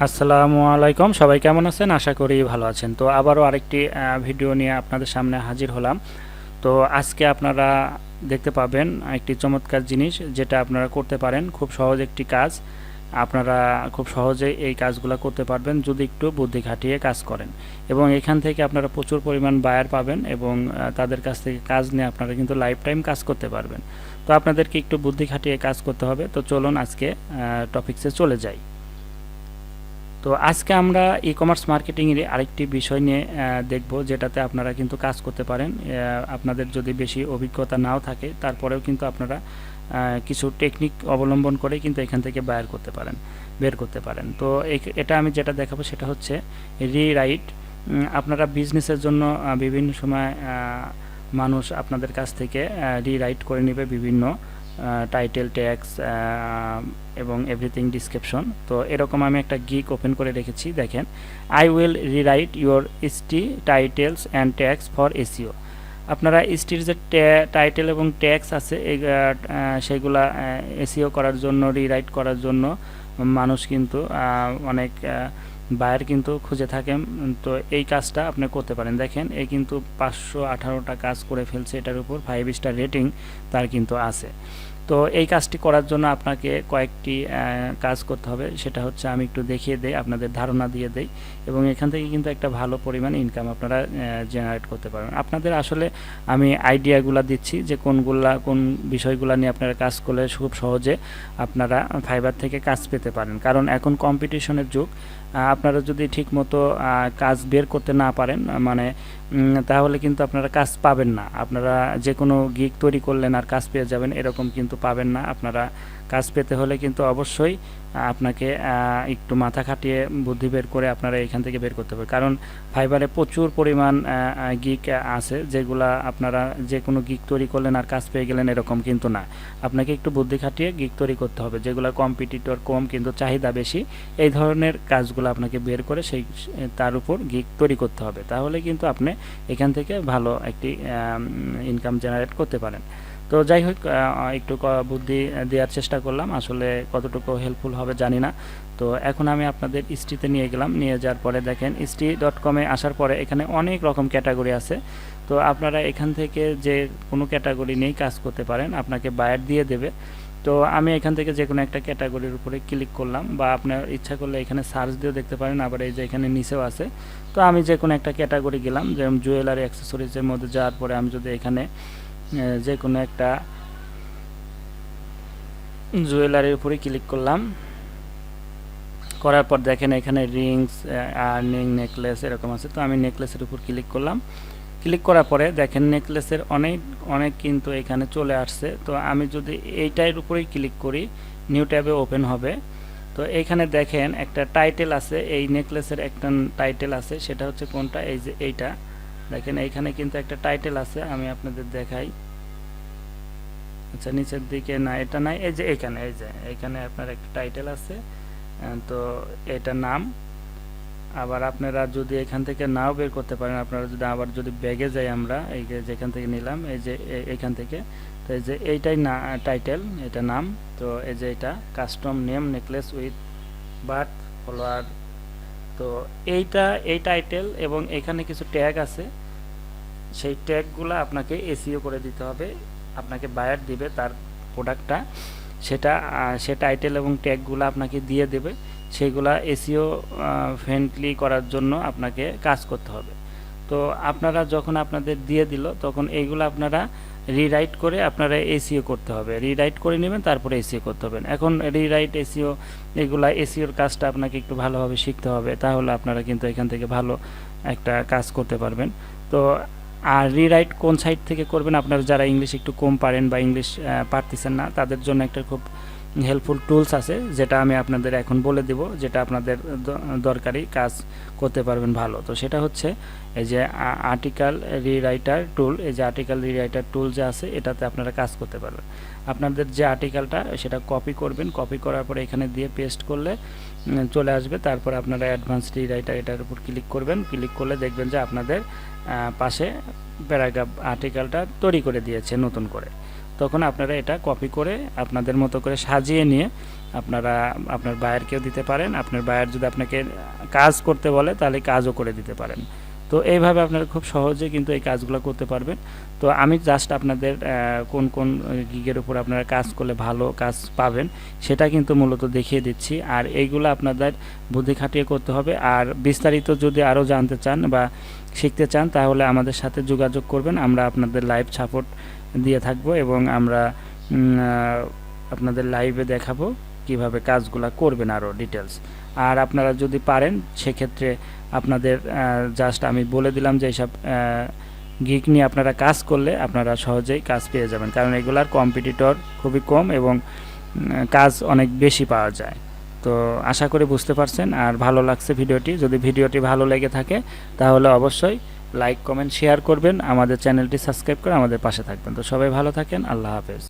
আসসালামু আলাইকুম, সবাই কেমন আছেন? আশা করি ভালো আছেন। তো আবারও আরেকটি ভিডিও নিয়ে আপনাদের সামনে হাজির হলাম। তো আজকে আপনারা দেখতে পাবেন একটি চমৎকার জিনিস, যেটা আপনারা করতে পারেন। খুব সহজ একটি কাজ, আপনারা খুব সহজেই এই কাজগুলো করতে পারবেন যদি একটু বুদ্ধি খাটিয়ে কাজ করেন। এবং এখান থেকে আপনারা প্রচুর পরিমাণ বায়ার পাবেন এবং তাদের কাছ থেকে কাজ নিয়ে আপনারা কিন্তু লাইফ টাইম কাজ করতে পারবেন। তো আপনাদেরকে একটু বুদ্ধি খাটিয়ে কাজ করতে হবে। তো চলুন আজকে টপিকসে চলে যাই। তো আজকে আমরা ই কমার্স মার্কেটিংয়ের আরেকটি বিষয় নিয়ে দেখব, যেটাতে আপনারা কিন্তু কাজ করতে পারেন। আপনাদের যদি বেশি অভিজ্ঞতা নাও থাকে, তারপরেও কিন্তু আপনারা কিছু টেকনিক অবলম্বন করে কিন্তু এখান থেকে বের করতে পারেন। তো এটা আমি যেটা দেখাবো সেটা হচ্ছে রিরাইট। আপনারা বিজনেসের জন্য বিভিন্ন সময় মানুষ আপনাদের কাছ থেকে রিরাইট করে নেবে বিভিন্ন টাইটেল, ট্যাক্স এবং এভরিথিং ডিসক্রিপশন। তো এরকম আমি একটা গিগ ওপেন করে রেখেছি, দেখেন। I will rewrite your ST titles and tax for SEO. আপনারা এসটির যে টাইটেল এবং ট্যাক্স আছে সেগুলা এসইও করার জন্য, রিরাইট করার জন্য মানুষ কিন্তু অনেক বায়ার কিন্তু খুঁজে থাকেন। তো এই কাজটা আপনি করতে পারেন। দেখেন, এই কিন্তু 518টা কাজ করে ফেলছে, এটার উপর 5 স্টার রেটিং তার কিন্তু আছে। তো এই কাজটি করার জন্য আপনাকে কয়েকটি কাজ করতে হবে। সেটা হচ্ছে আমি একটু দেখিয়ে দেই, আপনাদের ধারণা দিয়ে দেই, এবং এখান থেকে কিন্তু একটা ভালো পরিমাণ ইনকাম আপনারা জেনারেট করতে পারবেন। আপনাদের আসলে আমি আইডিয়াগুলো দিচ্ছি যে কোন বিষয়গুলো নিয়ে আপনারা কাজ করলে খুব সহজে আপনারা ফাইবার থেকে কাজ পেতে পারেন। কারণ এখন কম্পিটিশনের যুগ। আপনারা যদি ঠিকমতো কাজ বের করতে না পারেন, মানে তাহলে কিন্তু আপনারা কাজ পাবেন না। আপনারা যে কোনো গিগ তৈরি করলেন আর কাজ পেয়ে যাবেন, এরকম কিন্তু পাবেন না। আপনারা কাজ পেতে হলে কিন্তু অবশ্যই আপনাকে একটু মাথা খাটিয়ে বুদ্ধি বের করে আপনারা এখান থেকে বের করতে হবে। কারণ ফাইবারে প্রচুর পরিমাণ গিগ আছে, যেগুলা আপনারা যে কোনো গিগ তৈরি করলেন আর কাজ পেয়ে গেলেন, এরকম কিন্তু না। আপনাকে একটু বুদ্ধি খাটিয়ে গিগ তৈরি করতে হবে, যেগুলো কম্পিটিটর কম কিন্তু চাহিদা বেশি। এই ধরনের কাজগুলো আপনাকে বের করে তার উপর গিগ তৈরি করতে হবে। তাহলে কিন্তু আপনি এখান থেকে ভালো একটি ইনকাম জেনারেট করতে পারেন। তো যাই হোক, একটু বুদ্ধি দেওয়ার চেষ্টা করলাম, আসলে কতটুকু হেল্পফুল হবে জানি না। তো এখন আমি আপনাদের ইস্টিতে নিয়ে গেলাম। নিয়ে যাওয়ার পরে দেখেন, ইস্টি.com-এ আসার পরে এখানে অনেক রকম ক্যাটাগরি আছে। তো আপনারা এখান থেকে যে কোনো ক্যাটাগরি নিয়েই কাজ করতে পারেন, আপনাকে বায়ার দিয়ে দেবে। তো আমি এখান থেকে যে কোনো একটা ক্যাটাগরির উপরে ক্লিক করলাম, বা আপনার ইচ্ছা করলে এখানে সার্চ দিয়েও দেখতে পারেন, আবার এই যে এখানে নিচেও আছে। তো আমি যে কোনো একটা ক্যাটাগরি গেলাম, যেমন জুয়েলারি অ্যাক্সেসরিজের মধ্যে যাওয়ার পরে আমি যদি এখানে যে কোনো একটা জুয়েলারির উপরে ক্লিক করলাম, করার পর দেখেন এখানে রিংস, আর্নিং, নেকলেস এরকম আছে। তো আমি নেকলেসের উপর ক্লিক করলাম। ক্লিক করার পরে দেখেন নেকলেসের অনেক কিন্তু এখানে চলে আসছে। তো আমি যদি এইটার উপরেই ক্লিক করি, নিউ ট্যাবে ওপেন হবে। তো এইখানে দেখেন একটা টাইটেল আছে, এই নেকলেসের একটা টাইটেল আছে। সেটা হচ্ছে কোনটা? এই যে এইটা দেখেন, এইখানে কিন্তু একটা টাইটেল আছে, আমি আপনাদের দেখাই। আচ্ছা, নিচের দিকে না, এটা নাই, এই যে এইখানে আপনার একটা টাইটেল আছে। তো এটা নাম। আবার আপনারা যদি এখান থেকে নাও বের করতে পারেন, আপনারা যদি আবার ব্যাগে যাই, আমরা এই যে যেখান থেকে নিলাম, এই যে এইখান থেকে, তো এই যে এইটাই না টাইটেল, এটা নাম। তো এই যে এটা custom name necklace with birth follower. তো এই টাইটেল এবং এখানে কিছু ট্যাগ আছে, সেই ট্যাগগুলো আপনাকে এসইও করে দিতে হবে। আপনাকে বায়ার দিবে তার প্রোডাক্টটা, সে টাইটেল এবং ট্যাগগুলো আপনাকে দিয়ে দেবে। সেইগুলা এসইও ফ্রেন্ডলি করার জন্য আপনাকে কাজ করতে হবে। তো আপনারা যখন আপনাদের দিয়ে দিল, তখন এইগুলো আপনারা রিরাইট করে আপনারা এসইও করতে হবে। রিরাইট করে নেবেন, তারপরে এসইও করতে হবে। এখন রিরাইট, এসইও, এগুলা এসইওর কাজটা আপনাকে একটু ভালোভাবে শিখতে হবে, তাহলে আপনারা কিন্তু এখান থেকে ভালো একটা কাজ করতে পারবেন। তো আর রিরাইট কোন সাইট থেকে করবেন? আপনারা যারা ইংলিশ একটু কম পারেন বা ইংলিশ পারতেছেন না, তাদের জন্য একটা খুব হেল্পফুল টুলস আছে, যেটা আমি আপনাদের এখন বলে দেব, যেটা আপনাদের দরকারি কাজ করতে পারবেন ভালো। তো সেটা হচ্ছে এই যে আর্টিকেল রিরাইটার টুল। এই যে আর্টিকেল রিরাইটার টুল যে আছে, এটাতে আপনারা কাজ করতে পারবেন। আপনাদের যে আর্টিকেলটা, সেটা কপি করবেন, কপি করার পরে এখানে দিয়ে পেস্ট করলে চলে আসবে। তারপর আপনারা অ্যাডভান্স রিরাইটার, এটার উপর ক্লিক করবেন। ক্লিক করলে দেখবেন যে আপনাদের পাশে প্যারাগ্রাফ আর্টিকেলটা তৈরি করে দিয়েছে নতুন করে। তখন আপনারা এটা কপি করে আপনাদের মতো করে সাজিয়ে নিয়ে আপনারা আপনার বায়ারকেও দিতে পারেন। আপনার বায়ার যদি আপনাকে কাজ করতে বলে তাহলে কাজও করে দিতে পারেন। তো এইভাবে আপনারা খুব সহজে কিন্তু এই কাজগুলো করতে পারবেন। তো আমি জাস্ট আপনাদের কোন কোন গিগের উপর আপনারা কাজ করলে ভালো কাজ পাবেন সেটা কিন্তু মূলত দেখিয়ে দিচ্ছি। আর এইগুলো আপনাদের বুদ্ধি খাটিয়ে করতে হবে। আর বিস্তারিত যদি আরও জানতে চান বা শিখতে চান তাহলে আমাদের সাথে যোগাযোগ করবেন। আমরা আপনাদের লাইভ সাপোর্ট দিয়ে থাকবো এবং আমরা আপনাদের লাইভে দেখাবো কিভাবে কাজগুলো করবেন আরও ডিটেলস। আর আপনারা যদি পারেন সেক্ষেত্রে আপনাদের জাস্ট আমি বলে দিলাম যে এইসব গিগ নিয়ে আপনারা কাজ করলে আপনারা সহজেই কাজ পেয়ে যাবেন, কারণ এগুলার কম্পিটিটর খুবই কম এবং কাজ অনেক বেশি পাওয়া যায়। তো আশা করি বুঝতে পারছেন। আর ভালো লাগছে ভিডিওটি। যদি ভিডিওটি ভালো লেগে থাকে তাহলে অবশ্যই লাইক কমেন্ট শেয়ার করবেন, আমাদের চ্যানেলটি সাবস্ক্রাইব করে আমাদের পাশে থাকবেন। তো সবাই ভালো থাকেন, আল্লাহ হাফেজ।